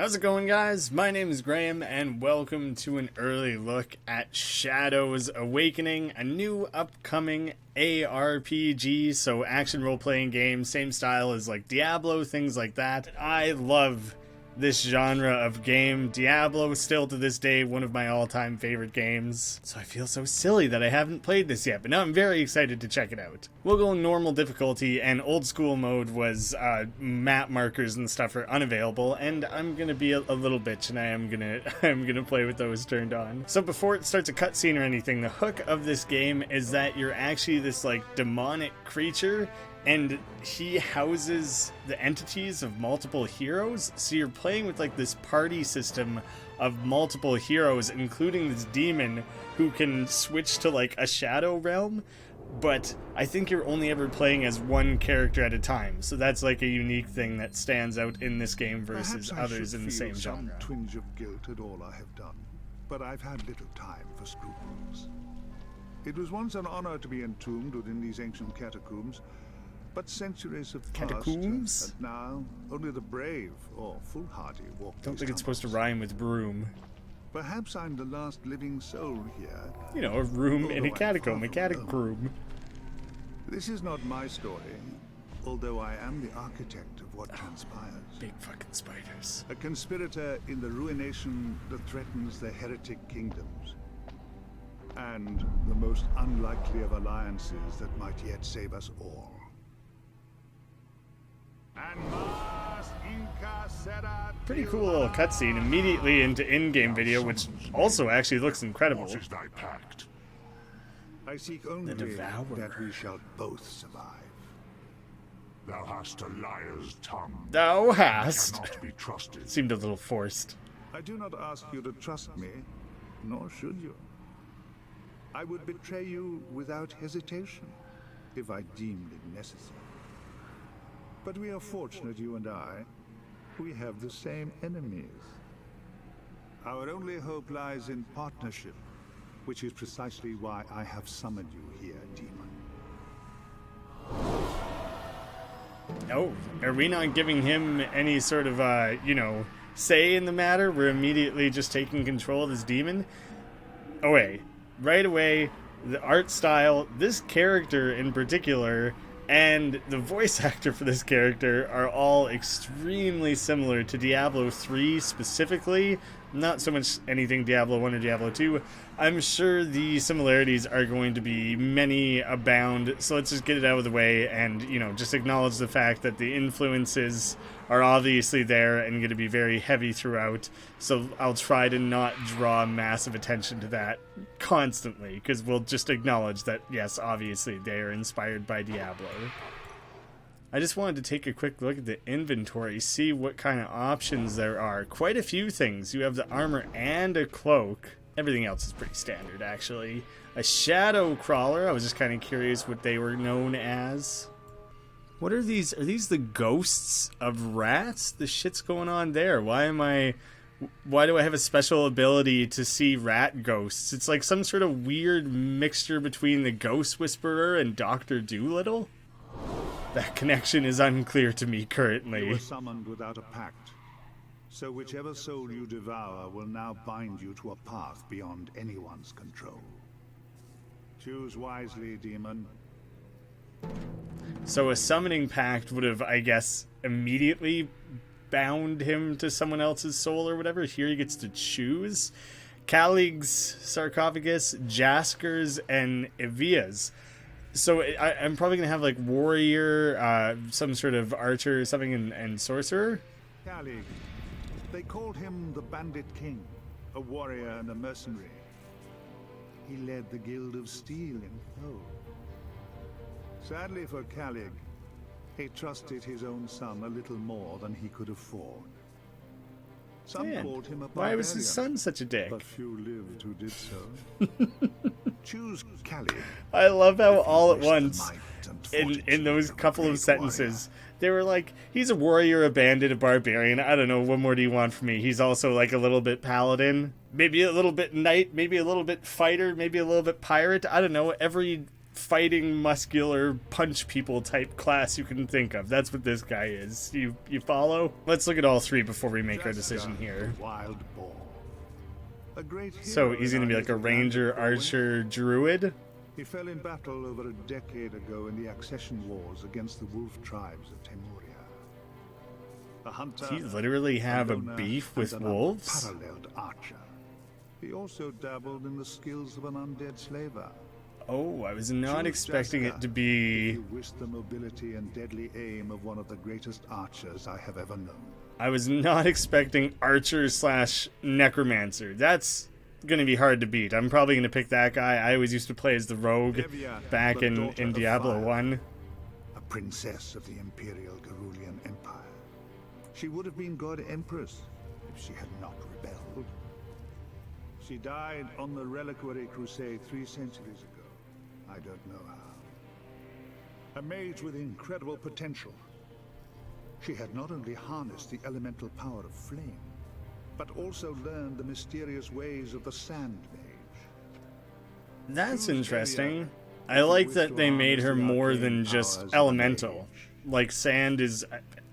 How's it going, guys? My name is Graeme, and welcome to an early look at Shadows Awakening, a new upcoming ARPG, so action role-playing game, same style as like Diablo, things like that. I love this genre of game. Diablo is still to this day one of my all-time favorite games, so I feel so silly that I haven't played this yet, but now I'm very excited to check it out. We'll go normal difficulty, and old school mode was map markers and stuff are unavailable, and I'm gonna be a little bitch, and I'm gonna play with those turned on. So before it starts a cutscene or anything, the hook of this game is that you're actually this like demonic creature, and he houses the entities of multiple heroes, so you're playing with like this party system of multiple heroes, including this demon who can switch to like a shadow realm, but I think you're only ever playing as one character at a time, so that's like a unique thing that stands out in this game versus others in the same genre. Some twinge of guilt at all I have done, but I've had little time for scruples. It was once an honor to be entombed within these ancient catacombs, but centuries have passed, and now only the brave or foolhardy walk. Don't think it's supposed to rhyme with broom. Perhaps I'm the last living soul here. You know, a room in a catacomb, a catacomb. This is not my story, although I am the architect of what transpires. Big fucking spiders. A conspirator in the ruination that threatens the heretic kingdoms. And the most unlikely of alliances that might yet save us all. Pretty cool little cutscene immediately into in-game video, which also actually looks incredible. What is thy pact? I seek only The Devourer. that we shall both survive. Thou hast a liar's tongue. Thou hast. Cannot be trusted. Seemed a little forced. I do not ask you to trust me, nor should you. I would betray you without hesitation, if I deemed it necessary. But we are fortunate, you and I. We have the same enemies. Our only hope lies in partnership, which is precisely why I have summoned you here, demon. Oh, are we not giving him any sort of, say in the matter? We're immediately just taking control of this demon? Oh, wait. Right away, the art style, this character in particular, and the voice actor for this character are all extremely similar to Diablo 3 specifically. Not so much anything Diablo 1 or Diablo 2. I'm sure the similarities are going to be many abound, so let's just get it out of the way and, just acknowledge the fact that the influences are obviously there and going to be very heavy throughout, so I'll try to not draw massive attention to that constantly, because we'll just acknowledge that, yes, obviously they are inspired by Diablo. I just wanted to take a quick look at the inventory, see what kind of options there are. Quite a few things. You have the armor and a cloak. Everything else is pretty standard, actually. A shadow crawler. I was just kind of curious what they were known as. What are these? Are these the ghosts of rats? The shit's going on there. Why do I have a special ability to see rat ghosts? It's like some sort of weird mixture between the Ghost Whisperer and Dr. Dolittle. That connection is unclear to me currently. You were summoned without a pact, so whichever soul you devour will now bind you to a path beyond anyone's control. Choose wisely, demon. So a summoning pact would have, I guess, immediately bound him to someone else's soul or whatever. Here he gets to choose. Calig's sarcophagus, Jasker's, and Evia's. So I'm probably going to have, like, warrior, some sort of archer or something, and sorcerer? Calig. They called him the Bandit King, a warrior and a mercenary. He led the Guild of Steel in Poe. Sadly for Calig, he trusted his own son a little more than he could afford. Some called him a barbarian. Why was his son such a dick? But few lived who did so. Choose Calig. I love how all at once, in those couple of sentences, they were like, he's a warrior, a bandit, a barbarian. I don't know, what more do you want from me? He's also like a little bit paladin. Maybe a little bit knight, maybe a little bit fighter, maybe a little bit pirate. I don't know, every fighting, muscular, punch people type class you can think of. That's what this guy is. You follow? Let's look at all three before we make our decision here. Wild boar. A great So hero he's in going to be our like a native land ranger, of Corwin. archer, druid? He fell in battle over a decade ago in the accession wars against the wolf tribes of Temuria. A hunter, Does he literally have a loner, beef and with an wolves? unparalleled archer. He also dabbled in the skills of an undead slaver. Oh, I was not Choose expecting Jasker it to if be... you wish the mobility and deadly aim of one of the greatest archers I have ever known. I was not expecting archer slash necromancer. That's going to be hard to beat. I'm probably going to pick that guy. I always used to play as the rogue Evia, back the in daughter of Diablo fire. 1. A princess of the Imperial Gerulian Empire. She would have been God Empress if she had not rebelled. She died on the Reliquary Crusade 3 centuries ago. I don't know how. A mage with incredible potential. She had not only harnessed the elemental power of flame, but also learned the mysterious ways of the Sand Mage. That's Choose interesting. Evia I if like you that wish they to made her harness the more arcane than just powers of a elemental. mage. Like sand is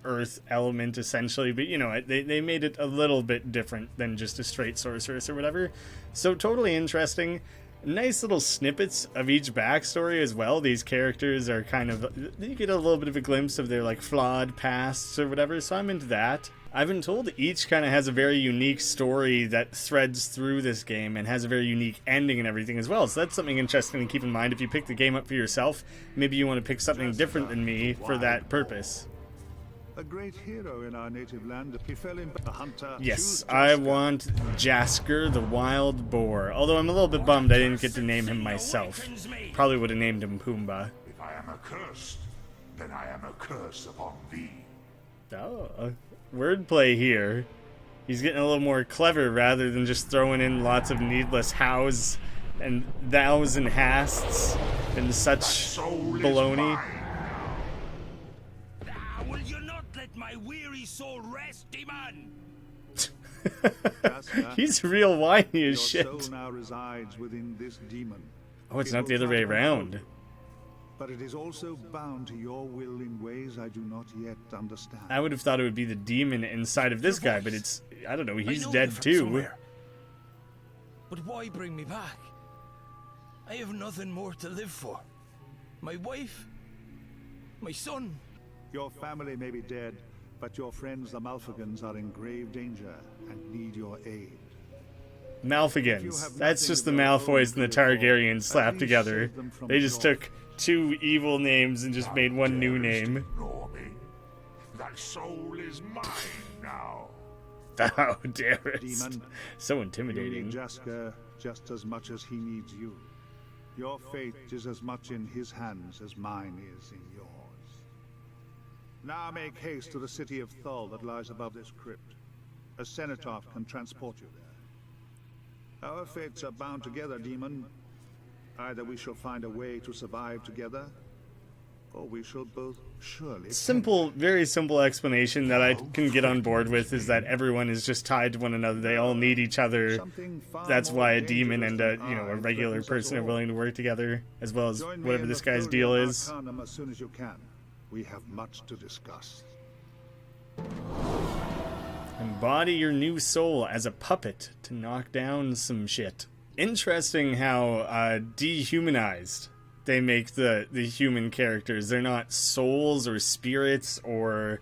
earth element essentially, but you know, they made it a little bit different than just a straight sorceress or whatever. So totally interesting. Nice little snippets of each backstory as well. These characters are kind of, you get a little bit of a glimpse of their like flawed pasts or whatever, so I'm into that. I've been told each kind of has a very unique story that threads through this game and has a very unique ending and everything as well. So that's something interesting to keep in mind if you pick the game up for yourself. Maybe you want to pick something different than me for that purpose. A great hero in our native land. He fell in a hunter. Yes, Choose I Jasker. want Jasker the Wild Boar. Although I'm a little bit bummed I didn't get to name him myself. Probably would have named him Pumbaa. If I am accursed, then I am a curse upon thee. Oh, wordplay here. He's getting a little more clever rather than just throwing in lots of needless hows and thous and hasts and such Soul is baloney. mine. Will you not let my weary soul rest, demon? Jasker, He's real whiny as your shit. soul now resides within this demon. Oh, it's It not will the other try way to control around. you, but it is also bound to your will in ways I do not yet understand. I would have thought it would be the demon inside of this guy, but it's, I don't know, he's I know dead you from too. somewhere. But why bring me back? I have nothing more to live for. My wife, my son. Your family may be dead, but your friends the Malfigans are in grave danger and need your aid. Malfigans. That's just the Malfoys and the Targaryens slapped together. They just took two evil names and just made one new name. Ignore me. Thy soul is mine now. How dare it. Demon, So You need intimidating. Jasker just as much as he needs you. Your fate is as much in his hands as mine is in yours. Now make haste to the city of Thul that lies above this crypt. A cenotaph can transport you there. Our fates are bound together, demon. Either we shall find a way to survive together, or we shall both surely... Simple, very simple explanation that I can get on board with is that everyone is just tied to one another. They all need each other. Something far That's more why a demon dangerous and than a I regular threatens us person are all. willing to work together, as well as Join me whatever in this the guy's Folium deal is. Arcanum as soon as you can. We have much to discuss. Embody your new soul as a puppet to knock down some shit. Interesting how dehumanized they make the human characters. They're not souls or spirits or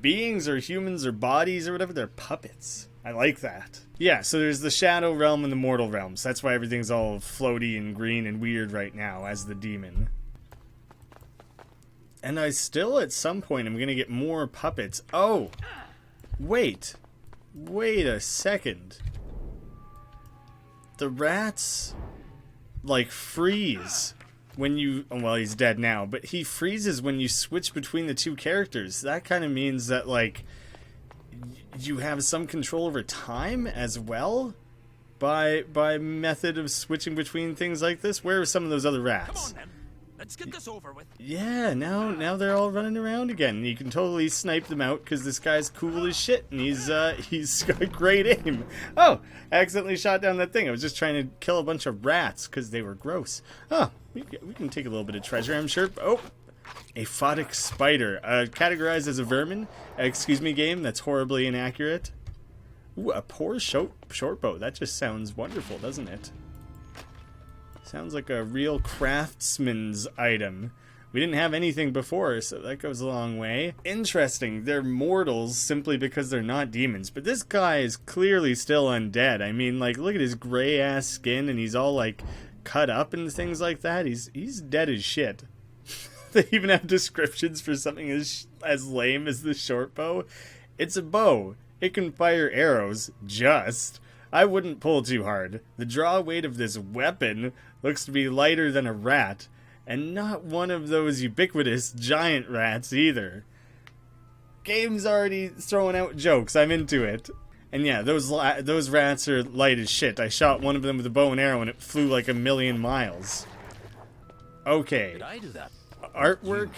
beings or humans or bodies or whatever. They're puppets. I like that. Yeah, so there's the Shadow Realm and the Mortal Realms. That's why everything's all floaty and green and weird right now as the demon. And I still, at some point, I'm going to get more puppets. Oh! Wait a second. The rats, like, freeze when you... Well, he's dead now, but he freezes when you switch between the two characters. That kind of means that, like, you have some control over time as well by method of switching between things like this. Where are some of those other Come rats? on then. Let's get this over with. Yeah, now they're all running around again. You can totally snipe them out because this guy's cool as shit, and he's got great aim. Oh, I accidentally shot down that thing. I was just trying to kill a bunch of rats because they were gross. Oh, we can take a little bit of treasure, I'm sure. Oh, a photic spider, categorized as a vermin. Excuse me, game. That's horribly inaccurate. Ooh, a poor short bow. That just sounds wonderful, doesn't it? Sounds like a real craftsman's item. We didn't have anything before, so that goes a long way. Interesting, they're mortals simply because they're not demons, but this guy is clearly still undead. I mean, like, look at his gray-ass skin, and he's all, like, cut up and things like that. He's dead as shit. They even have descriptions for something as lame as the short bow. It's a bow. It can fire arrows, just. I wouldn't pull too hard. The draw weight of this weapon looks to be lighter than a rat, and not one of those ubiquitous giant rats either. Game's already throwing out jokes. I'm into it. And yeah, those rats are light as shit. I shot one of them with a bow and arrow and it flew like 1,000,000 miles. Okay. Did I do that? Artwork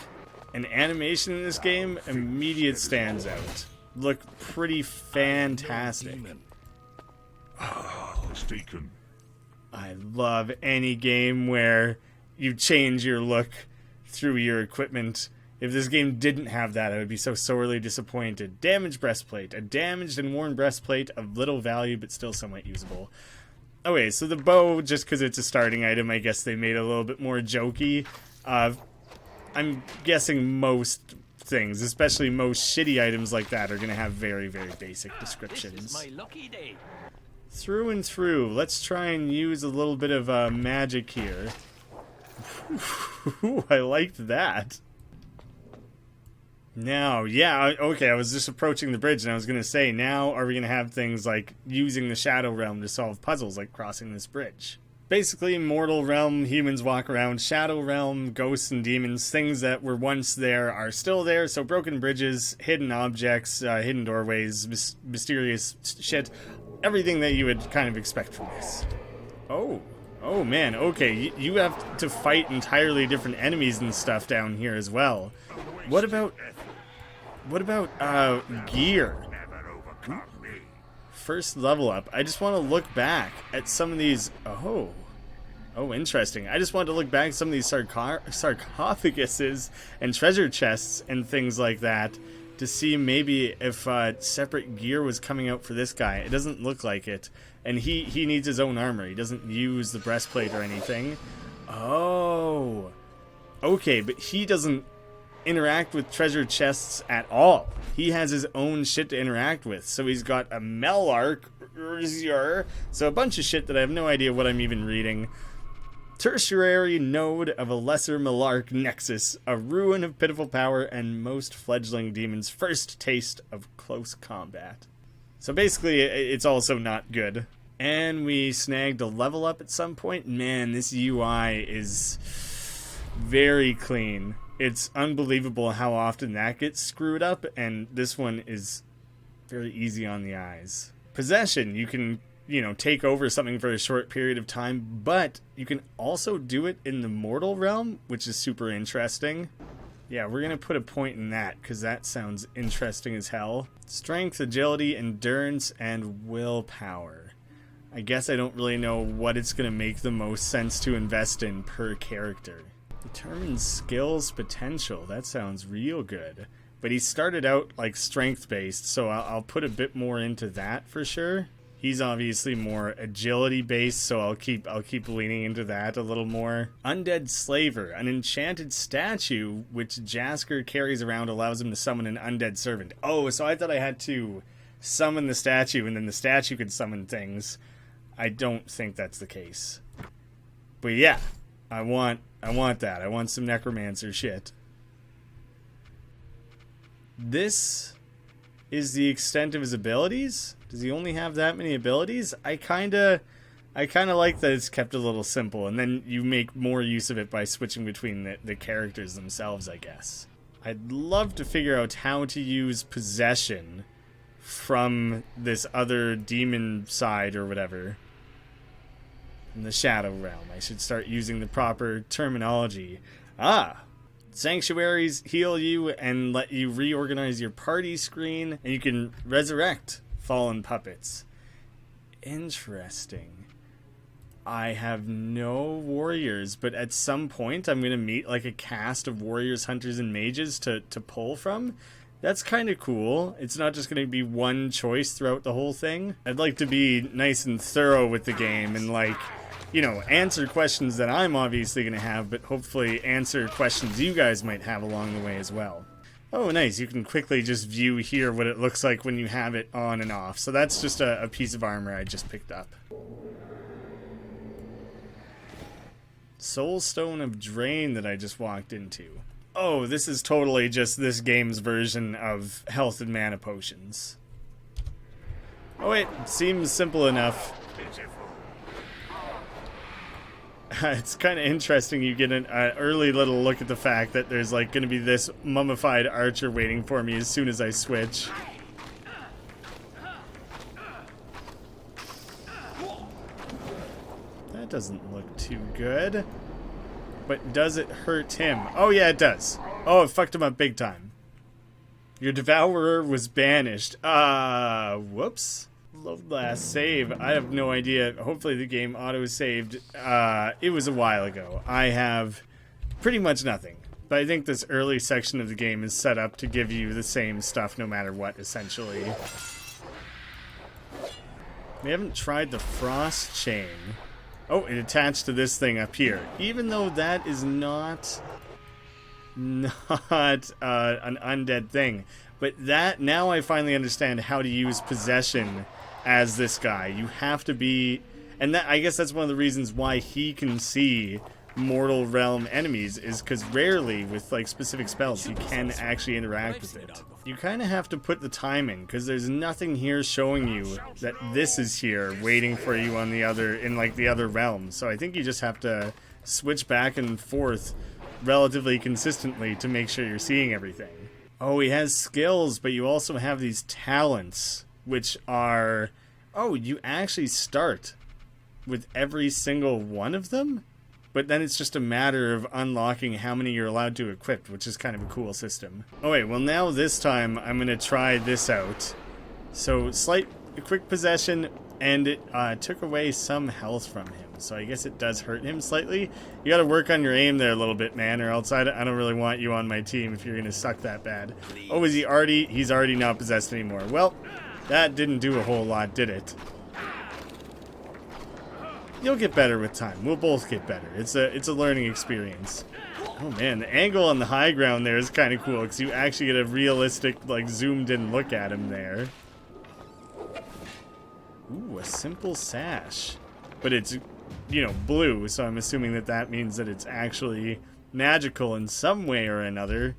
and animation in this game immediate stands out. Look pretty fantastic. Mistaken. I love any game where you change your look through your equipment. If this game didn't have that, I would be so sorely disappointed. Damaged breastplate. A damaged and worn breastplate of little value but still somewhat usable. Okay, so the bow, just because it's a starting item, I guess they made it a little bit more jokey. I'm guessing most things, especially most shitty items like that, are going to have very, very basic descriptions. This is my lucky day. Through and through. Let's try and use a little bit of magic here. Ooh, I liked that. Now, yeah, okay, I was just approaching the bridge and I was going to say, now are we going to have things like using the Shadow Realm to solve puzzles like crossing this bridge? Basically, Mortal Realm, humans walk around. Shadow Realm, ghosts and demons, things that were once there are still there. So broken bridges, hidden objects, hidden doorways, mysterious shit. Everything that you would kind of expect from this. Oh man, okay, you have to fight entirely different enemies and stuff down here as well. What about gear? First level up. I just want to look back at some of these. Oh, interesting. I just wanted to look back at some of these sarcophaguses and treasure chests and things like that to see maybe if separate gear was coming out for this guy. It doesn't look like it. And he needs his own armor. He doesn't use the breastplate or anything. Oh. Okay, but he doesn't interact with treasure chests at all. He has his own shit to interact with. So he's got a Melark, so a bunch of shit that I have no idea what I'm even reading. Tertiary node of a lesser Melark nexus, a ruin of pitiful power, and most fledgling demons' first taste of close combat. So basically, it's also not good. And we snagged a level up at some point. Man, this UI is very clean. It's unbelievable how often that gets screwed up, and this one is very easy on the eyes. Possession, you can, take over something for a short period of time, but you can also do it in the mortal realm, which is super interesting. Yeah, we're going to put a point in that, because that sounds interesting as hell. Strength, agility, endurance, and willpower. I guess I don't really know what it's going to make the most sense to invest in per character. Determines skills potential. That sounds real good. But he started out like strength-based, so I'll put a bit more into that for sure. He's obviously more agility-based, so I'll keep leaning into that a little more. Undead Slaver, an enchanted statue which Jasker carries around, allows him to summon an undead servant. Oh, so I thought I had to summon the statue and then the statue could summon things. I don't think that's the case. But yeah, I want that. I want some necromancer shit. This is the extent of his abilities? Does he only have that many abilities? I kinda like that it's kept a little simple, and then you make more use of it by switching between the characters themselves, I guess. I'd love to figure out how to use possession from this other demon side or whatever. In the Shadow Realm. I should start using the proper terminology. Sanctuaries heal you and let you reorganize your party screen, and you can resurrect fallen puppets. Interesting. I have no warriors, but at some point I'm going to meet like a cast of warriors, hunters, and mages to pull from. That's kind of cool. It's not just going to be one choice throughout the whole thing. I'd like to be nice and thorough with the game and like, you know, answer questions that I'm obviously going to have, but hopefully answer questions you guys might have along the way as well. Oh, nice. You can quickly just view here what it looks like when you have it on and off. So that's just a piece of armor I just picked up. Soulstone of Drain that I just walked into. Oh, this is totally just this game's version of health and mana potions. Oh wait, seems simple enough. It's kind of interesting. You get an early little look at the fact that there's like going to be this mummified archer waiting for me as soon as I switch. That doesn't look too good. But does it hurt him? Oh yeah, it does. Oh, it fucked him up big time. Your Devourer was banished. Whoops. Load last save. I have no idea. Hopefully the game auto-saved. It was a while ago. I have pretty much nothing. But I think this early section of the game is set up to give you the same stuff no matter what, essentially. We haven't tried the Frost Chain. Oh, it attached to this thing up here. Even though that is not an undead thing. But that, now I finally understand how to use possession as this guy. You have to be, and that, I guess that's one of the reasons why he can see mortal realm enemies, is because rarely with like specific spells you can actually interact with it. You kind of have to put the time in, because there's nothing here showing you that this is here waiting for you on the other, in like the other realm. So I think you just have to switch back and forth relatively consistently to make sure you're seeing everything. Oh, he has skills, but you also have these talents, which are, oh, you actually start with every single one of them? But then it's just a matter of unlocking how many you're allowed to equip, which is kind of a cool system. Oh wait, well now this time I'm going to try this out. So quick possession, and it took away some health from him. So I guess it does hurt him slightly. You got to work on your aim there a little bit, man, or else I don't really want you on my team if you're going to suck that bad. Oh, he's already not possessed anymore. Well, that didn't do a whole lot, did it? You'll get better with time. We'll both get better. It's a learning experience. Oh man, the angle on the high ground there is kind of cool because you actually get a realistic, like, zoomed in look at him there. Ooh, a simple sash. But it's, you know, blue, so I'm assuming that that means that it's actually magical in some way or another.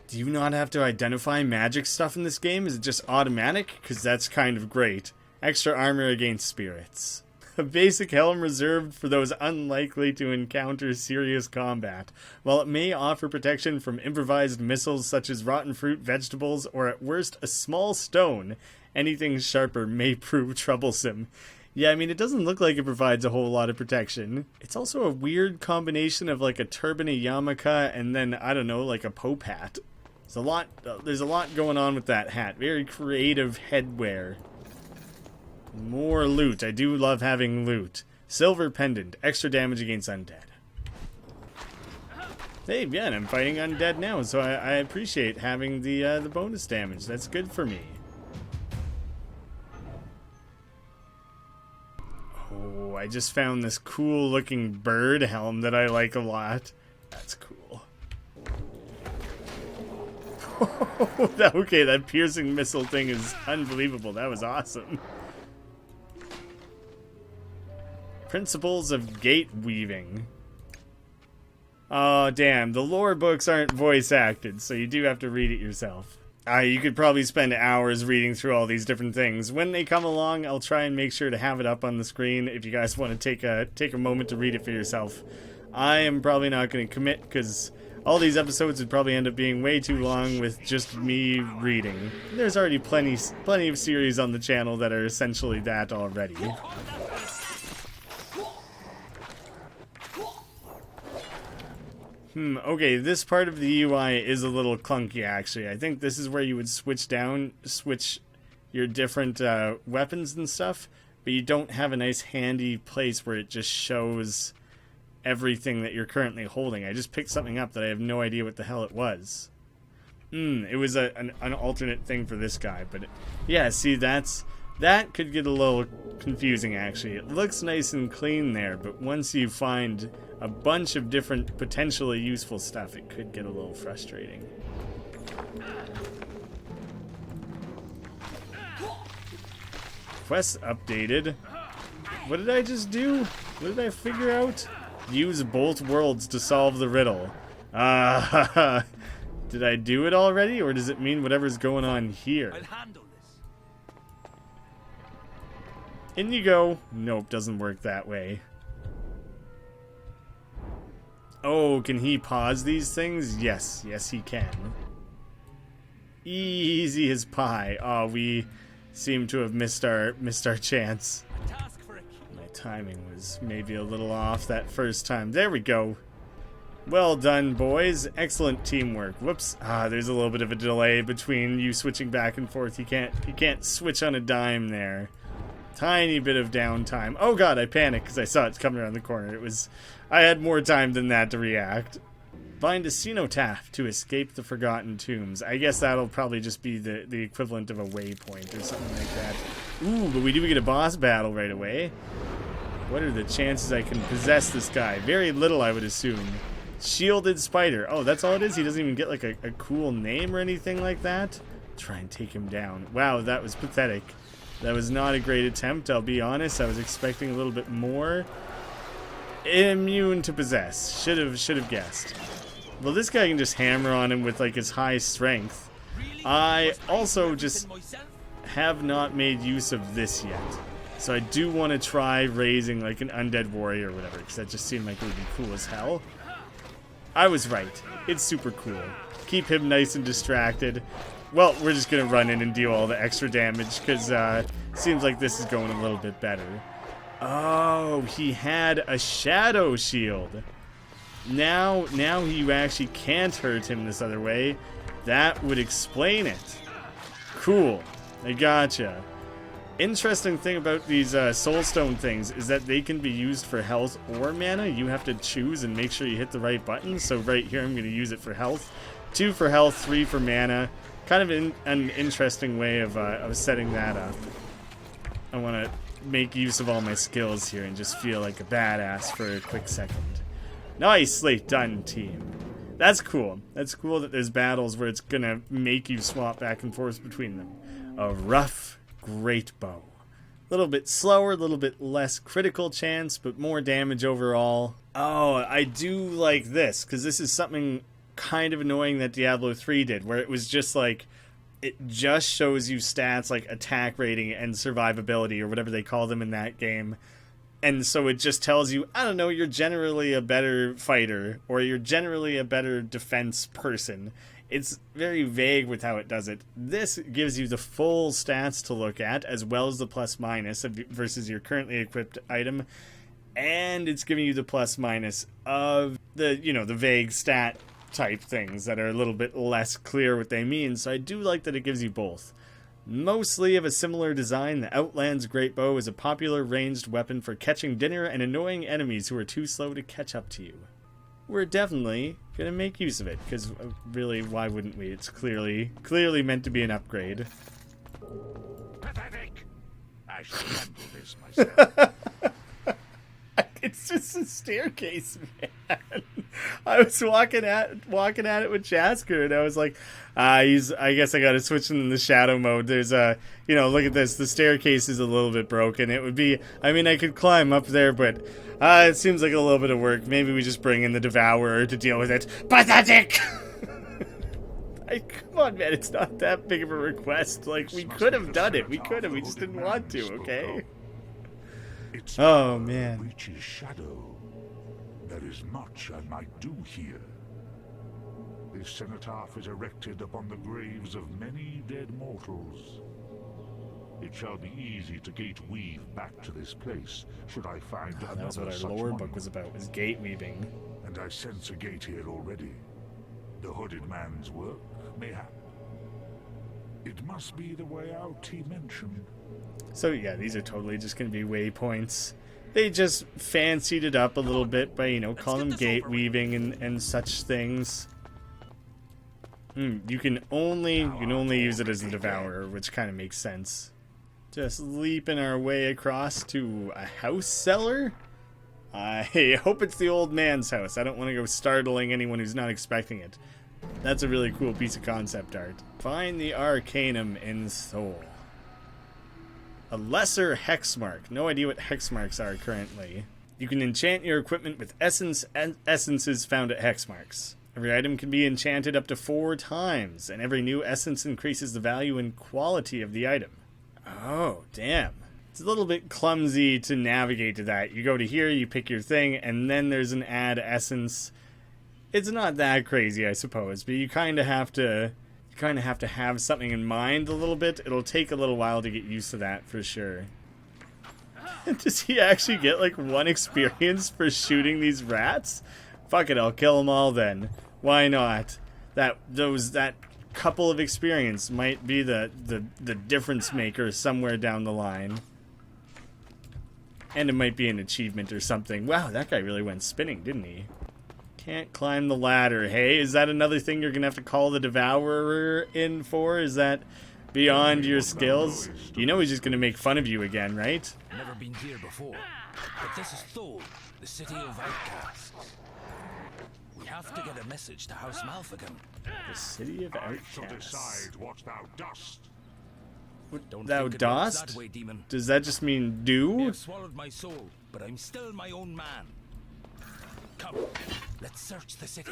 Do you not have to identify magic stuff in this game? Is it just automatic? Because that's kind of great. Extra armor against spirits. A basic helm reserved for those unlikely to encounter serious combat. While it may offer protection from improvised missiles such as rotten fruit, vegetables, or at worst a small stone, anything sharper may prove troublesome. Yeah, I mean, it doesn't look like it provides a whole lot of protection. It's also a weird combination of like a turban, a yarmulke, and then, I don't know, like a pope hat. There's a lot going on with that hat. Very creative headwear. More loot. I do love having loot. Silver pendant. Extra damage against undead. Hey, yeah, and I'm fighting undead now, so I appreciate having the bonus damage. That's good for me. Oh, I just found this cool looking bird helm that I like a lot. That's cool. Okay, that piercing missile thing is unbelievable. That was awesome. Principles of gate weaving. Oh, damn. The lore books aren't voice acted, so you do have to read it yourself. You could probably spend hours reading through all these different things. When they come along, I'll try and make sure to have it up on the screen if you guys want to take a moment to read it for yourself. I am probably not going to commit because all these episodes would probably end up being way too long with just me reading. There's already plenty of series on the channel that are essentially that already. Okay, this part of the UI is a little clunky, actually. I think this is where you would switch your different weapons and stuff, but you don't have a nice handy place where it just shows everything that you're currently holding. I just picked something up that I have no idea what the hell it was. It was an alternate thing for this guy, but yeah, see, that could get a little confusing, actually. It looks nice and clean there, but once you find a bunch of different potentially useful stuff, it could get a little frustrating. Quest updated. What did I just do? What did I figure out? Use both worlds to solve the riddle. Did I do it already, or does it mean whatever's going on here? I'll handle this. In you go. Nope, doesn't work that way. Oh, can he pause these things? Yes, yes he can. Easy as pie. Oh, we seem to have missed our chance. My timing was maybe a little off that first time. There we go. Well done, boys. Excellent teamwork. Whoops. There's a little bit of a delay between you switching back and forth. You can't switch on a dime there. Tiny bit of downtime. Oh god, I panicked because I saw it coming around the corner. I had more time than that to react. Find a cenotaph to escape the forgotten tombs. I guess that'll probably just be the equivalent of a waypoint or something like that. Ooh, but we do get a boss battle right away. What are the chances I can possess this guy? Very little, I would assume. Shielded Spider. Oh, that's all it is? He doesn't even get like a cool name or anything like that? Try and take him down. Wow, that was pathetic. That was not a great attempt, I'll be honest. I was expecting a little bit more. Immune to possess. Should have guessed. Well, this guy can just hammer on him with like his high strength. I also just have not made use of this yet. So I do want to try raising like an undead warrior or whatever, because that just seemed like it would be cool as hell. I was right. It's super cool. Keep him nice and distracted. Well, we're just going to run in and deal all the extra damage, because seems like this is going a little bit better. Oh, he had a shadow shield. Now you actually can't hurt him this other way. That would explain it. Cool. I gotcha. Interesting thing about these soulstone things is that they can be used for health or mana. You have to choose and make sure you hit the right button. So right here I'm going to use it for health. 2 for health, 3 for mana. Kind of an interesting way of setting that up. I want to make use of all my skills here and just feel like a badass for a quick second. Nicely done, team. That's cool. That's cool that there's battles where it's going to make you swap back and forth between them. A rough great bow. A little bit slower, a little bit less critical chance, but more damage overall. Oh, I do like this, because this is something kind of annoying that Diablo 3 did, where it was just like, it just shows you stats like attack rating and survivability, or whatever they call them in that game. And so it just tells you, I don't know, you're generally a better fighter, or you're generally a better defense person. It's very vague with how it does it. This gives you the full stats to look at, as well as the plus minus versus your currently equipped item. And it's giving you the plus minus of the, the vague stat type things that are a little bit less clear what they mean. So I do like that it gives you both. Mostly of a similar design, the Outlands Great Bow is a popular ranged weapon for catching dinner and annoying enemies who are too slow to catch up to you. We're definitely going to make use of it, because really, why wouldn't we? It's clearly meant to be an upgrade. Pathetic! I shall handle this myself. It's just a staircase, man. I was walking at it with Jasker, and I was like, I guess I got to switch into the shadow mode. There's look at this. The staircase is a little bit broken. It would be, I could climb up there, but it seems like a little bit of work. Maybe we just bring in the Devourer to deal with it. Pathetic! Come on, man. It's not that big of a request. Like, we could have done it. We could have. We just didn't want to, okay? Oh, man. Reaches shadow. There is much I might do here. This cenotaph is erected upon the graves of many dead mortals. It shall be easy to gate weave back to this place, should I find another That was what our such lore book monument. was about, was gate weaving. And I sense a gate here already. The hooded man's work, mayhap. It must be the way out he mentioned. So yeah, these are totally just going to be waypoints. They just fancied it up a little bit by, you know, calling them gate weaving and such things. You can only use it as the Devourer, which kind of makes sense. Just leaping our way across to a house cellar. I hope it's the old man's house. I don't want to go startling anyone who's not expecting it. That's a really cool piece of concept art. Find the Arcanum in Thole. A lesser hex mark. No idea what hex marks are currently. You can enchant your equipment with essences found at hex marks. Every item can be enchanted up to 4 times, and every new essence increases the value and quality of the item. Oh, damn. It's a little bit clumsy to navigate to that. You go to here, you pick your thing, and then there's an add essence. It's not that crazy, I suppose, but you kind of have to have something in mind a little bit. It'll take a little while to get used to that for sure. Does he actually get like 1 experience for shooting these rats? Fuck it, I'll kill them all then. Why not? That couple of experience might be the difference maker somewhere down the line. And it might be an achievement or something. Wow, that guy really went spinning, didn't he? Can't climb the ladder. Hey, is that another thing you're gonna have to call the Devourer in for? Is that beyond your skills? You know he's just gonna make fun of you again, right? Never been here before, but this is Thole, the city of outcasts. We have to get a message to House Malfagam. The city of I shall outcasts. decide what thou dost. Don't Thou think it works dost? that way, demon. Does that just mean You do? have swallowed my soul, but I'm still my own man. Come, let's search the city.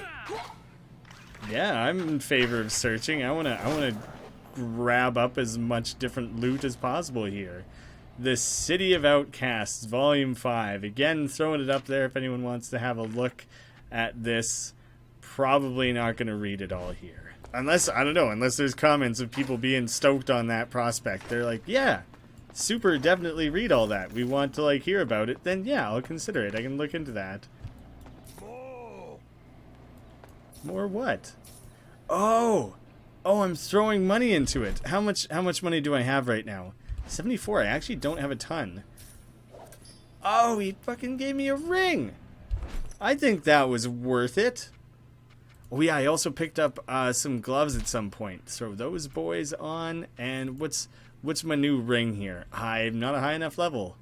Yeah, I'm in favor of searching. I wanna grab up as much different loot as possible here. The City of Outcasts, Volume 5. Again, throwing it up there if anyone wants to have a look at this. Probably not going to read it all here. Unless, I don't know, unless there's comments of people being stoked on that prospect. They're like, yeah, super, definitely read all that. We want to, like, hear about it. Then, yeah, I'll consider it. I can look into that. More what? Oh, I'm throwing money into it. How much money do I have right now? 74. I actually don't have a ton. Oh, he fucking gave me a ring. I think that was worth it. Oh yeah, I also picked up some gloves at some point. Throw those boys on. And what's my new ring here? I'm not a high enough level.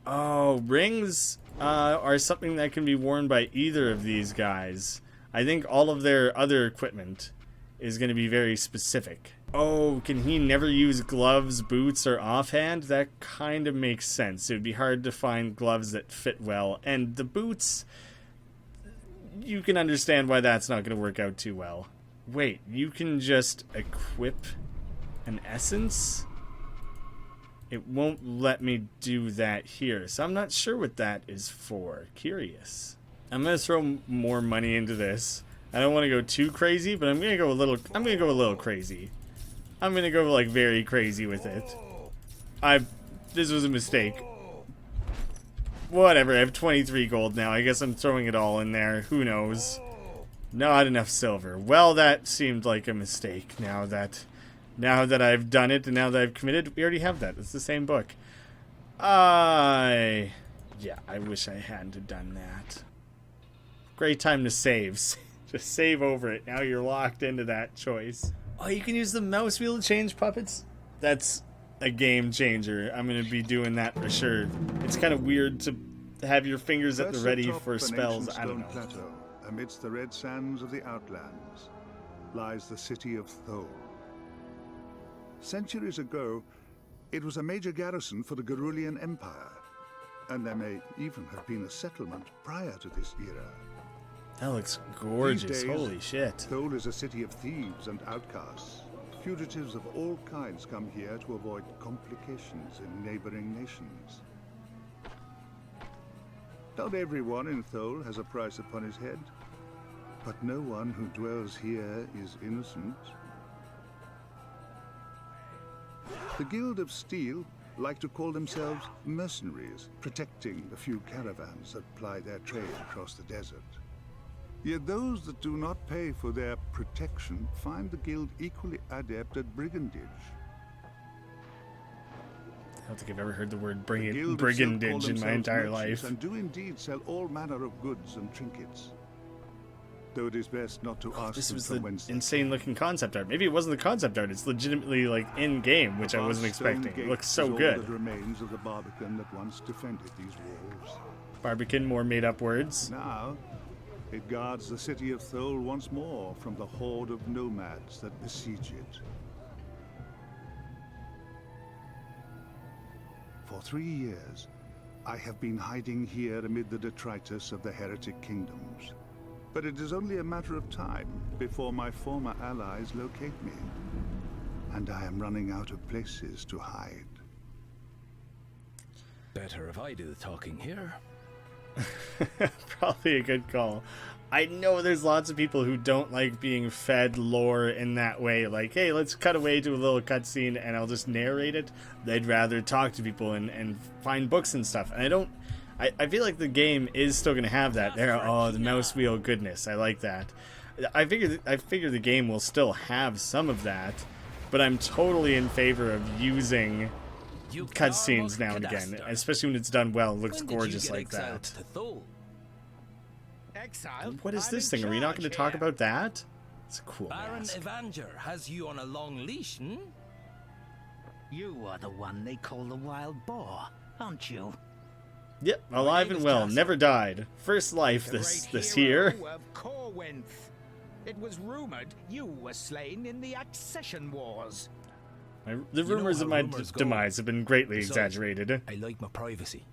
Rings are something that can be worn by either of these guys. I think all of their other equipment is going to be very specific. Oh, can he never use gloves, boots, or offhand? That kind of makes sense. It would be hard to find gloves that fit well. And the boots, you can understand why that's not going to work out too well. Wait, you can just equip an essence? It won't let me do that here, so I'm not sure what that is for. Curious. I'm going to throw more money into this. I don't want to go too crazy, but I'm going to go a little crazy. I'm going to go like very crazy with it. This was a mistake. Whatever, I have 23 gold now. I guess I'm throwing it all in there. Who knows? Not enough silver. Well, that seemed like a mistake now that I've done it and now that I've committed. We already have that. It's the same book. I wish I hadn't have done that. Great time to save. Just save over it. Now you're locked into that choice. Oh, you can use the mouse wheel to change puppets? That's a game changer. I'm going to be doing that for sure. It's kind of weird to have your fingers at the ready for spells. I don't know. Plateau, amidst the red sands of the Outlands, lies the city of Thole. Centuries ago, it was a major garrison for the Gerulian Empire, and there may even have been a settlement prior to this era. That looks gorgeous. These days, Holy shit. Thole is a city of thieves and outcasts. Fugitives of all kinds come here to avoid complications in neighboring nations. Not everyone in Thole has a price upon his head. But no one who dwells here is innocent. The Guild of Steel like to call themselves mercenaries, protecting the few caravans that ply their trade across the desert. Yet those that do not pay for their protection find the Guild equally adept at brigandage. I don't think I've ever heard the word The Guild of Silk call brigandage in my themselves entire merchants life. and do indeed sell all manner of goods and trinkets. Though it is best not to ask This them was from the whence they insane looking concept art. Maybe it wasn't the concept art, it's legitimately like in game, which I wasn't vast stone expecting. It gate looks is so all good. that remains of the Barbican that once defended these walls. Barbican, more made up words. Now, it guards the city of Thole once more from the horde of nomads that besiege it. For 3 years, I have been hiding here amid the detritus of the heretic kingdoms. But it is only a matter of time before my former allies locate me. And I am running out of places to hide. Better if I do the talking here. Probably a good call. I know there's lots of people who don't like being fed lore in that way. Like, hey, let's cut away to a little cutscene and I'll just narrate it. They'd rather talk to people and find books and stuff. And I feel like the game is still going to have that. There, oh, the mouse wheel goodness. I like that. I figure the game will still have some of that, but I'm totally in favor of using cutscenes now and again, especially when it's done well. It looks gorgeous like that. What is this thing? Are we not going to talk about that? It's a cool Baron mask. Evanger has you on a long leash, hmm? You are the one they call the wild boar, aren't you? Yep, alive name and is well, Jasker. never died. First life this year. Of Corwinth. It was rumored you were slain in the Accession Wars. The rumors how of my rumors go. demise have been greatly Besides, exaggerated. I like my privacy.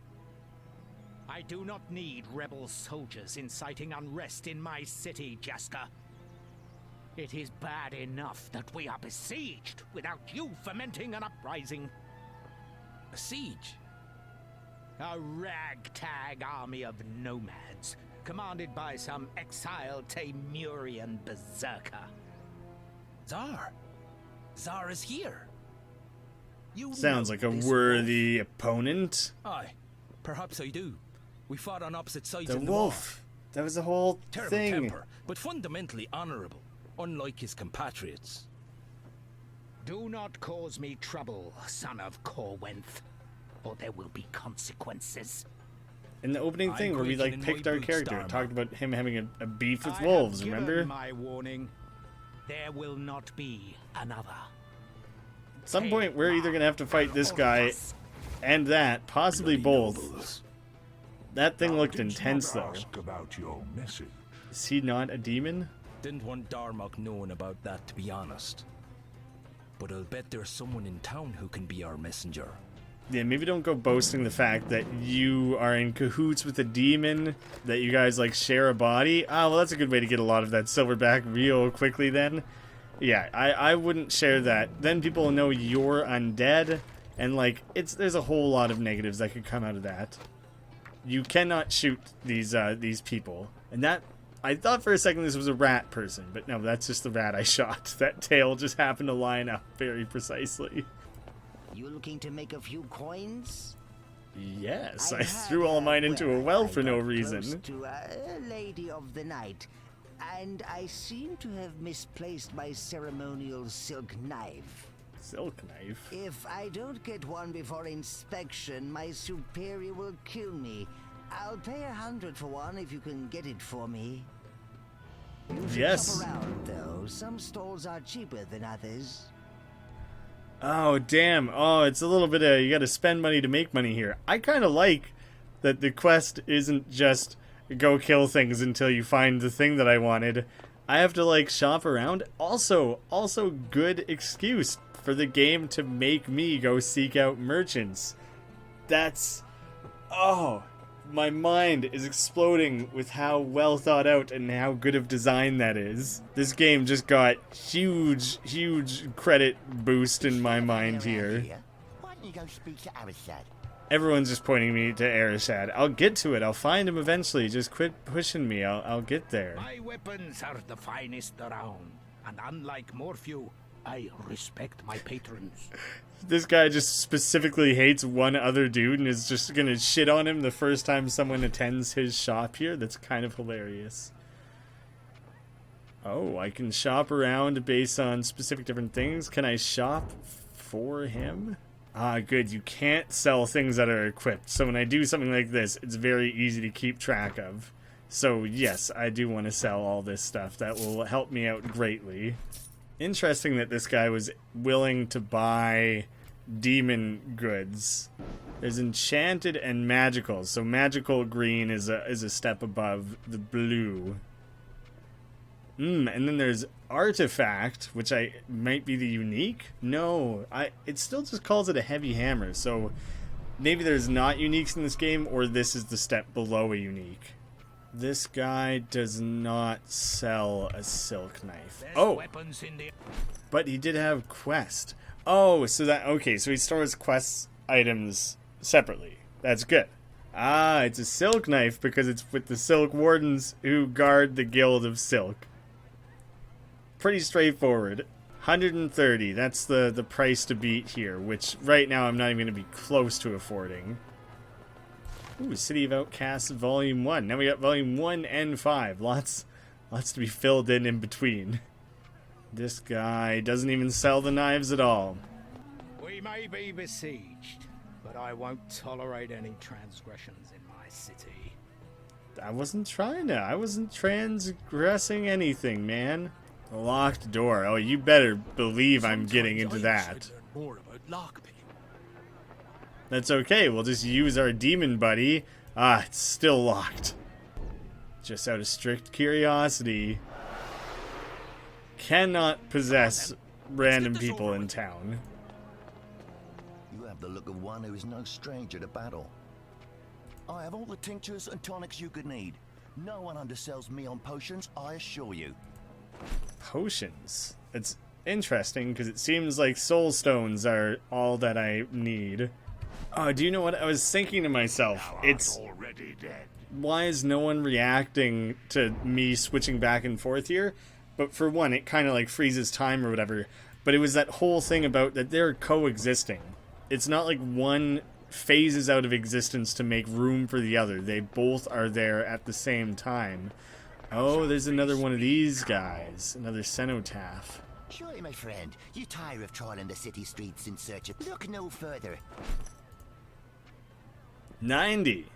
I do not need rebel soldiers inciting unrest in my city, Jasker. It is bad enough that we are besieged without you fomenting an uprising. A siege? A ragtag army of nomads, commanded by some exiled Temurian berserker. Zar is here. You Sounds know like a this worthy opponent. Aye, perhaps I do. We fought on opposite sides The in wolf. That was the whole the war. Terrible thing. temper, but fundamentally honourable, unlike his compatriots. Do not cause me trouble, son of Corwinth, or there will be consequences. In the opening I'm thing where we quaking like in picked my our boots, character, Dharma. talked about him having a beef with I wolves, have remember? given my warning. There will not be another. At some point we're either gonna have to fight this guy and that, possibly both. Nobles. That thing Thou looked didst intense not though. ask about your message. Is he not a demon? Didn't want Darmok knowing about that, to be honest. But I'll bet there's someone in town who can be our messenger. Yeah, maybe don't go boasting the fact that you are in cahoots with a demon, that you guys like share a body. Ah, well, that's a good way to get a lot of that silverback real quickly then. Yeah, I wouldn't share that. Then people will know you're undead, and like there's a whole lot of negatives that could come out of that. You cannot shoot these people, and that I thought for a second this was a rat person, but no, that's just the rat I shot. That tail just happened to line up very precisely. You looking to make a few coins? Yes, I had, threw all mine into a well I for no got close reason. to a lady of the night, and I seem to have misplaced my ceremonial silk knife. Silk knife. If I don't get one before inspection, my superior will kill me. I'll pay 100 for one if you can get it for me. You should Yes. shop around, though. Some stalls are cheaper than others. Oh, damn. Oh, it's a little bit of, you gotta spend money to make money here. I kind of like that the quest isn't just go kill things until you find the thing that I wanted. I have to, like, shop around. Also good excuse for the game to make me go seek out merchants. That's... Oh, my mind is exploding with how well thought out and how good of design that is. This game just got huge credit boost in my mind here. Why don't you go speak to Aristad? Everyone's just pointing me to Arishad. I'll get to it. I'll find him eventually. Just quit pushing me. I'll get there. My weapons are the finest around, and unlike Morphew, I respect my patrons. This guy just specifically hates one other dude and is just gonna shit on him the first time someone attends his shop here. That's kind of hilarious. Oh, I can shop around based on specific different things. Can I shop for him? Ah, good. You can't sell things that are equipped. So when I do something like this, it's very easy to keep track of. So yes, I do want to sell all this stuff. That will help me out greatly. Interesting that this guy was willing to buy demon goods. There's enchanted and magical. So magical green is a step above the blue. And then there's artifact, which might be the unique. No, it still just calls it a heavy hammer. So maybe there's not uniques in this game, or this is the step below a unique. This guy does not sell a silk knife. Oh, but he did have quest. Oh, so he stores quest items separately. That's good. Ah, it's a silk knife because it's with the silk wardens who guard the guild of silk. Pretty straightforward. 130, that's the price to beat here, which right now I'm not even going to be close to affording. Ooh, City of Outcasts Volume 1. Now we got Volume 1 and 5. Lots to be filled in between. This guy doesn't even sell the knives at all. We may be besieged, but I won't tolerate any transgressions in my city. I wasn't transgressing anything, man. A locked door. Oh, you better believe I'm getting into that. That's okay, we'll just use our demon buddy. Ah, it's still locked. Just out of strict curiosity. Cannot possess random people in town. You have the look of one who is no stranger to battle. I have all the tinctures and tonics you could need. No one undersells me on potions, I assure you. Potions? It's interesting because it seems like soul stones are all that I need. Oh, do you know what I was thinking to myself? It's already dead. Why is no one reacting to me switching back and forth here? But for one, it kind of like freezes time or whatever. But it was that whole thing about that they're coexisting. It's not like one phases out of existence to make room for the other. They both are there at the same time. Oh, there's another one of these guys. Another cenotaph. Surely, my friend, you tire of trawling the city streets in search of... Look no further. 90.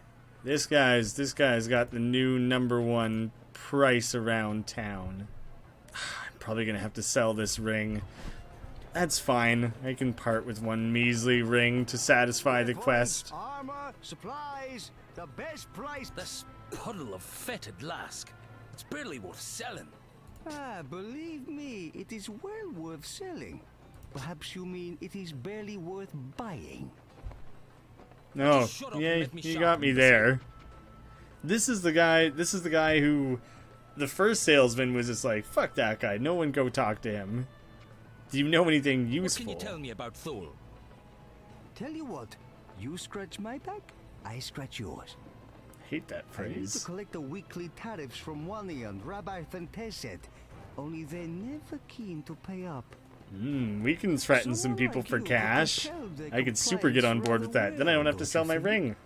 This guy's got the new #1 price around town. I'm probably gonna have to sell this ring. That's fine. I can part with one measly ring to satisfy the quest. Armor, supplies, the best price. This puddle of fetid lask. It's barely worth selling. Ah, believe me, it is well worth selling. Perhaps you mean it is barely worth buying. No, Just shut up and yeah, let me you shop got me and there. This is the guy who the first salesman was just like, fuck that guy, no one go talk to him. Do you know anything useful? What can you tell me about Thule? Tell you what, you scratch my back, I scratch yours. Hate that I need to phrase. collect the weekly tariffs from Wani and Rabbi Fanteset, only they're never keen to pay up. We can threaten some people for cash. I could super get on board with that. Then I don't have to sell my ring.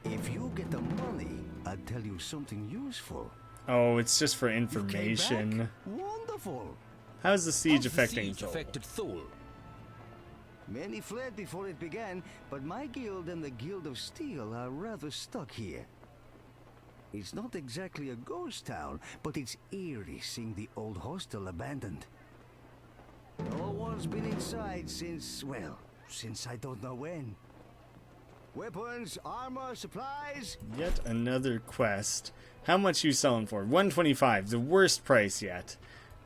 If you get the money, I'll tell you something useful. Oh, it's just for You came information. back? Wonderful. How's the siege How's affecting the siege Thule? affected Thule? Many fled before it began, but my guild and the Guild of Steel are rather stuck here. It's not exactly a ghost town, but it's eerie seeing the old hostel abandoned. No one's been inside since I don't know when. Weapons, armor, supplies. Yet another quest. How much you selling for? 125, the worst price yet.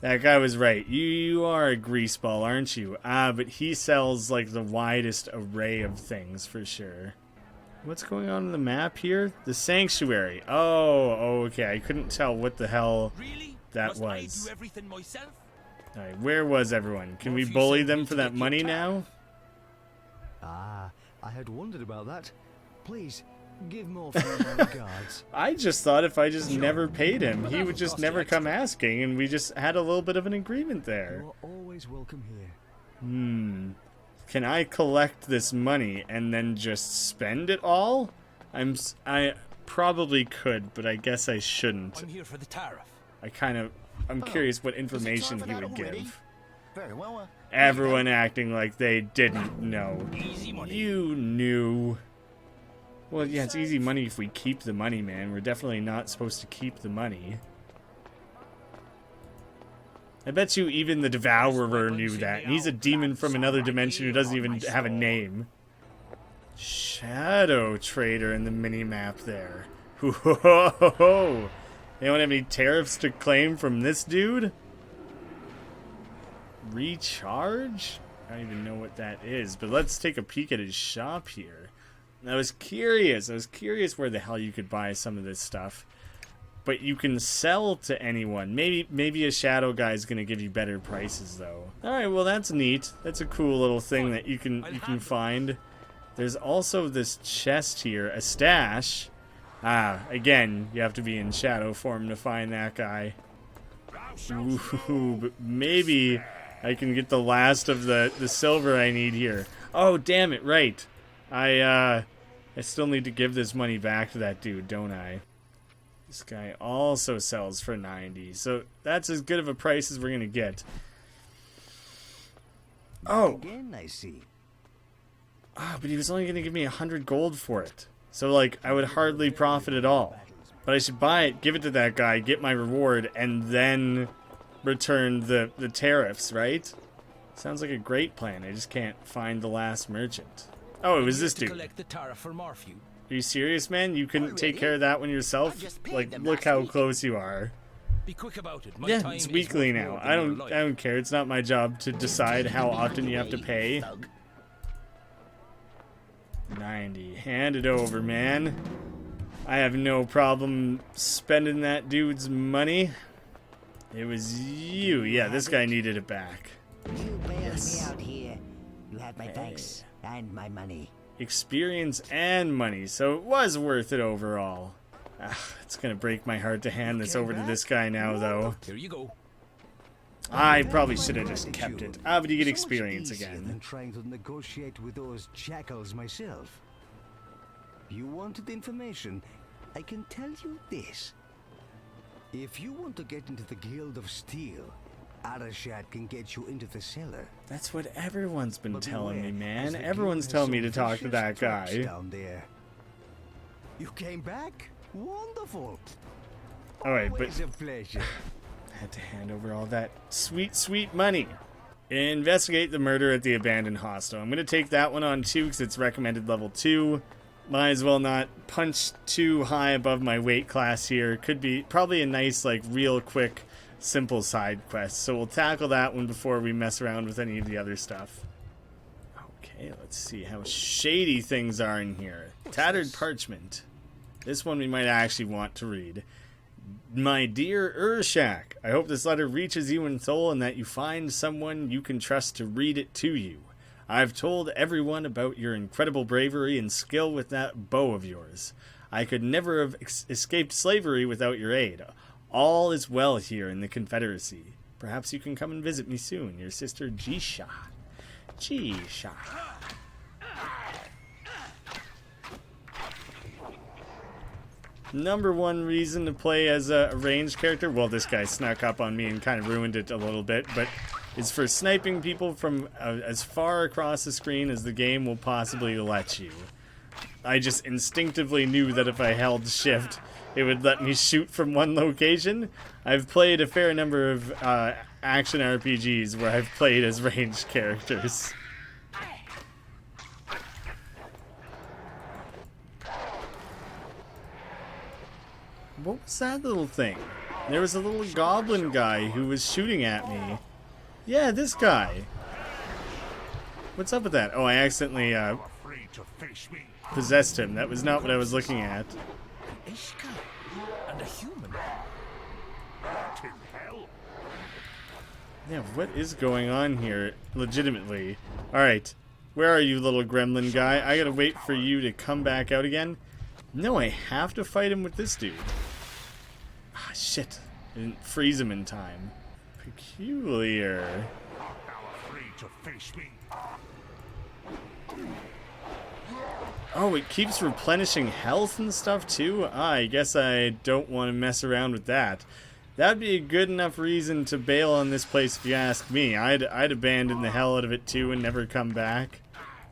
That guy was right. You are a greaseball, aren't you? Ah, but he sells like the widest array of things for sure. What's going on the map here? The sanctuary. Oh, okay. I couldn't tell what the hell Really? that Must I was. do everything myself? Alright, where was everyone? Can we Morphew bully sent them me for to that get your money tab. now? Ah, I had wondered about that. Please, give Morpheus my regards. I just thought if I just never paid him, he would just never come asking, and we just had a little bit of an agreement there. You are always welcome here. Can I collect this money and then just spend it all? I probably could, but I guess I shouldn't. I'm here for the tariff. I'm curious what information he would give. Very well. Everyone acting like they didn't know. Easy money. You knew. Well, yeah, it's easy money if we keep the money, man. We're definitely not supposed to keep the money. I bet you even the Devourer knew that. And he's a demon from another dimension who doesn't even have a name. Shadow Trader in the mini-map there. Whoa! They don't have any tariffs to claim from this dude? Recharge? I don't even know what that is, but let's take a peek at his shop here. I was curious where the hell you could buy some of this stuff. But you can sell to anyone. Maybe a shadow guy's gonna give you better prices though. Alright, well that's neat. That's a cool little thing that you can find. There's also this chest here, a stash. Again, you have to be in shadow form to find that guy. Ooh, but maybe I can get the last of the silver I need here. Oh, damn it, right. I still need to give this money back to that dude, don't I? This guy also sells for 90, so that's as good of a price as we're gonna get. Oh! Again, I see. But he was only gonna give me 100 gold for it. So, like, I would hardly profit at all. But I should buy it, give it to that guy, get my reward, and then return the tariffs, right? Sounds like a great plan. I just can't find the last merchant. Oh, it was this dude. Collect the tariff for Morpheus. Are you serious, man? You couldn't take care of that one yourself? Like, look how close you are. Be quick about it. My Yeah, time it's is weekly worth now. more I than your life. don't care. It's not my job to decide how often you have to pay. 90. Hand it over, man. I have no problem spending that dude's money. It was you. Yeah, this guy needed it back. You bailed me out here. You have my thanks and my money. Experience and money, so it was worth it overall. It's gonna break my heart to hand this over to this guy now, though. Here you go. I probably should have just kept it. But you get experience So much easier again. than trying to negotiate with those jackals myself. You wanted information? I can tell you this. If you want to get into the Guild of Steel, Arashad can get you into the cellar. That's what everyone's been But telling me, beware, man. as the Everyone's guild telling me has to some talk to vicious that traps guy. down there. You came back? Wonderful. Alright, but Always a pleasure. had to hand over all that sweet, sweet money. Investigate the murder at the abandoned hostel. I'm going to take that one on too because it's recommended level 2. Might as well not punch too high above my weight class here. Could be probably a nice, like, real quick, simple side quest. So we'll tackle that one before we mess around with any of the other stuff. Okay, let's see how shady things are in here. Tattered parchment. This one we might actually want to read. My dear Urshak, I hope this letter reaches you in soul and that you find someone you can trust to read it to you. I've told everyone about your incredible bravery and skill with that bow of yours. I could never have escaped slavery without your aid. All is well here in the Confederacy. Perhaps you can come and visit me soon. Your sister Jisha. Jisha. Number one reason to play as a ranged character, well, this guy snuck up on me and kind of ruined it a little bit, but is for sniping people from as far across the screen as the game will possibly let you. I just instinctively knew that if I held shift, it would let me shoot from one location. I've played a fair number of action RPGs where I've played as ranged characters. What was that little thing? There was a little goblin guy who was shooting at me. Yeah, this guy. What's up with that? Oh, I accidentally Afraid to face me. possessed him. That was not what I was looking at. Ishka. And a human. What in hell? Yeah, what is going on here, legitimately? Alright, Where are you, little gremlin guy? I gotta wait for you to come back out again. No, I have to fight him with this dude. Ah, shit. I didn't freeze him in time. Peculiar. Now afraid to face me. Oh, it keeps replenishing health and stuff too? Ah, I guess I don't want to mess around with that. That'd be a good enough reason to bail on this place if you ask me. I'd abandon the hell out of it too and never come back.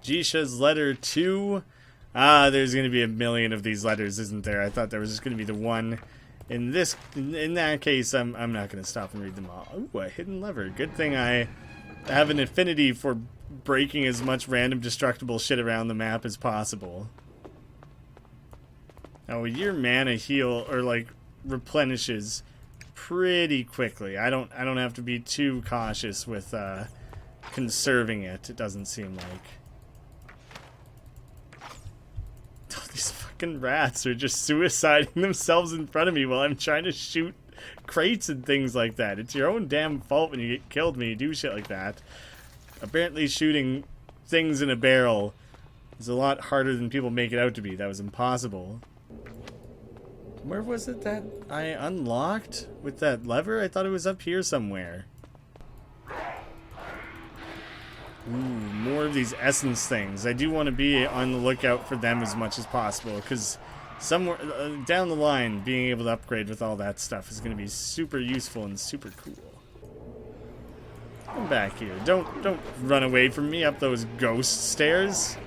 Jisha's letter 2. Ah, there's going to be a million of these letters, isn't there? I thought there was just going to be the one. In that case, I'm not going to stop and read them all. Ooh, a hidden lever. Good thing I have an affinity for breaking as much random destructible shit around the map as possible. Oh, your mana heal or like replenishes pretty quickly. I don't have to be too cautious with conserving it. It doesn't seem like. Oh, these fucking rats are just suiciding themselves in front of me while I'm trying to shoot crates and things like that. It's your own damn fault when you get killed when you do shit like that. Apparently shooting things in a barrel is a lot harder than people make it out to be. That was impossible. Where was it that I unlocked with that lever? I thought it was up here somewhere. Ooh, more of these essence things. I do want to be on the lookout for them as much as possible, because somewhere down the line, being able to upgrade with all that stuff is going to be super useful and super cool. Come back here. Don't run away from me up those ghost stairs.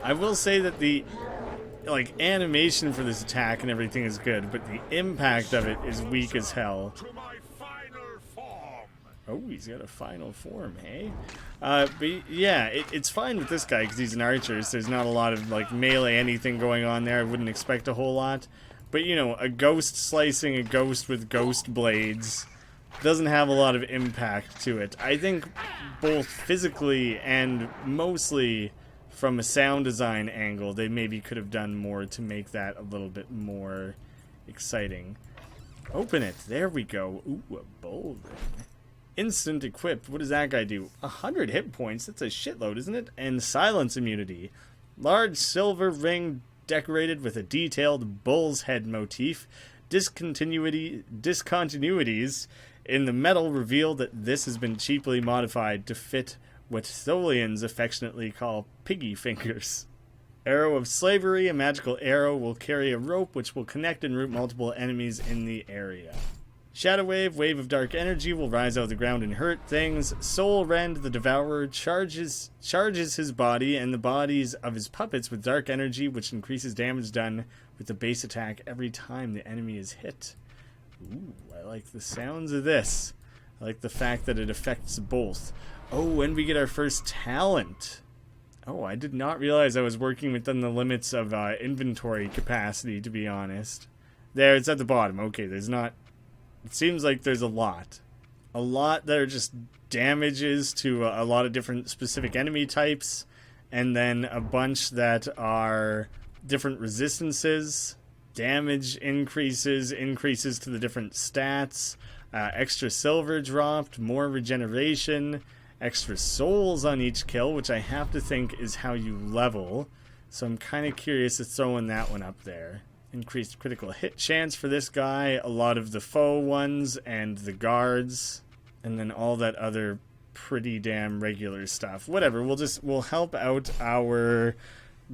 I will say that the animation for this attack and everything is good, but the impact of it is weak as hell. Oh, he's got a final form, hey? But yeah, it's fine with this guy because he's an archer, so there's not a lot of melee anything going on there. I wouldn't expect a whole lot. But you know, a ghost slicing a ghost with ghost blades doesn't have a lot of impact to it. I think both physically and mostly from a sound design angle, they maybe could have done more to make that a little bit more exciting. Open it. There we go. Ooh, a bowl ring. Instant equipped. What does that guy do? 100 hit points. That's a shitload, isn't it? And silence immunity. Large silver ring decorated with a detailed bull's head motif. Discontinuities in the metal reveal that this has been cheaply modified to fit what Tholians affectionately call piggy fingers. Arrow of Slavery. A magical arrow will carry a rope which will connect and root multiple enemies in the area. Shadow Wave. Wave of dark energy will rise out of the ground and hurt things. Soul Rend. The Devourer charges his body and the bodies of his puppets with dark energy, which increases damage done with the base attack every time the enemy is hit. Ooh, I like the sounds of this. I like the fact that it affects both. Oh, and we get our first talent. Oh, I did not realize I was working within the limits of inventory capacity, to be honest. There, it's at the bottom. Okay, there's not... It seems like there's a lot. A lot that are just damages to a lot of different specific enemy types, and then a bunch that are different resistances, damage increases to the different stats, extra silver dropped, more regeneration, extra souls on each kill, which I have to think is how you level. So I'm kind of curious to throw in that one up there. Increased critical hit chance for this guy, a lot of the foe ones and the guards, and then all that other pretty damn regular stuff. Whatever, we'll help out our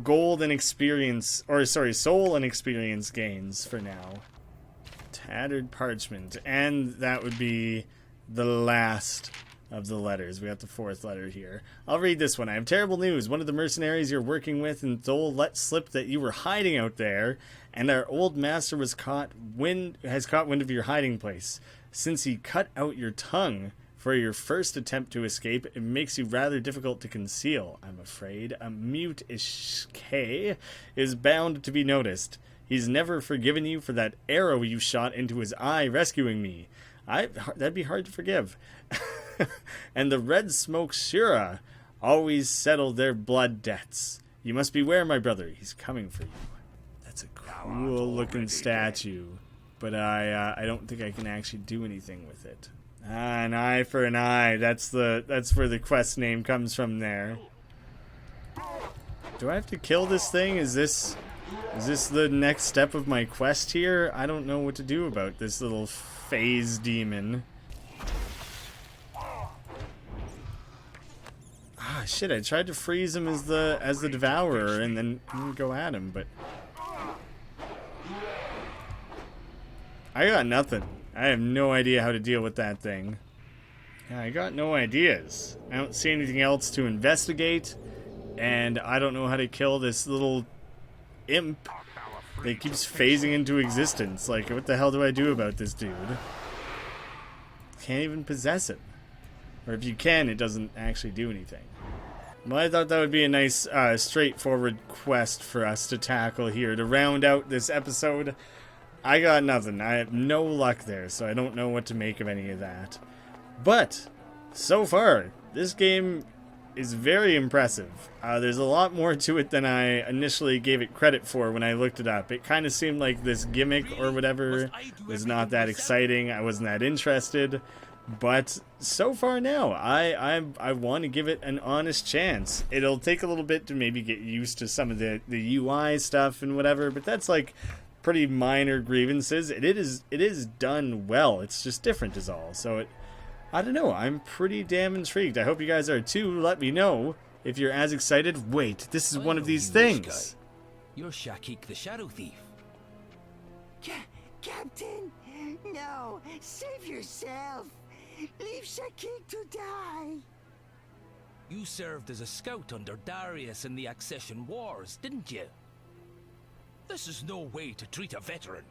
gold and experience, or sorry, soul and experience gains for now. Tattered parchment, and that would be the last of the letters. We got the fourth letter here. I'll read this one. I have terrible news. One of the mercenaries you're working with in Thol let slip that you were hiding out there, and our old master has caught wind of your hiding place. Since he cut out your tongue for your first attempt to escape, it makes you rather difficult to conceal, I'm afraid. A mute Ishk is bound to be noticed. He's never forgiven you for that arrow you shot into his eye rescuing me. That'd be hard to forgive. And the red smoke Shura always settle their blood debts. You must beware, my brother. He's coming for you. That's a cool looking statue, but I don't think I can actually do anything with it. An eye for an eye. That's where the quest name comes from there. Do I have to kill this thing? Is this the next step of my quest here? I don't know what to do about this little phase demon. Ah, shit, I tried to freeze him as the Devourer and then go at him, but I got nothing. I have no idea how to deal with that thing. Yeah, I got no ideas. I don't see anything else to investigate, and I don't know how to kill this little imp that keeps phasing into existence. Like, what the hell do I do about this dude? Can't even possess him. Or if you can, it doesn't actually do anything. Well, I thought that would be a nice, straightforward quest for us to tackle here to round out this episode. I got nothing. I have no luck there, so I don't know what to make of any of that. But, so far, this game is very impressive. There's a lot more to it than I initially gave it credit for when I looked it up. It kind of seemed like this gimmick or whatever was not that exciting. I wasn't that interested. But so far now, I want to give it an honest chance. It'll take a little bit to maybe get used to some of the UI stuff and whatever, but that's like pretty minor grievances. It is done well. It's just different is all. So I don't know. I'm pretty damn intrigued. I hope you guys are too. Let me know if you're as excited. Wait, this is one of these things. You're Shakik the Shadow Thief. Captain, no, save yourself. Leave Shakik to die. You served as a scout under Darius in the Accession Wars, didn't you? This is no way to treat a veteran.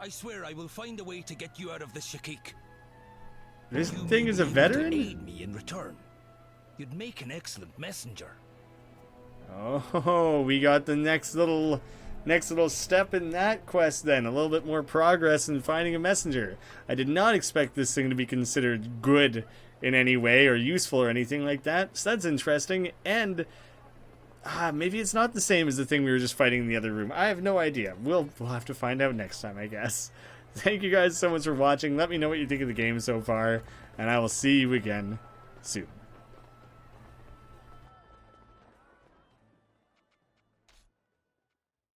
I swear I will find a way to get you out of this, Shakik. This thing is a veteran? Aid me in return. You'd make an excellent messenger. Oh, we got the next little step in that quest then. A little bit more progress in finding a messenger. I did not expect this thing to be considered good in any way or useful or anything like that. So that's interesting. And maybe it's not the same as the thing we were just fighting in the other room. I have no idea. We'll have to find out next time, I guess. Thank you guys so much for watching. Let me know what you think of the game so far, and I will see you again soon.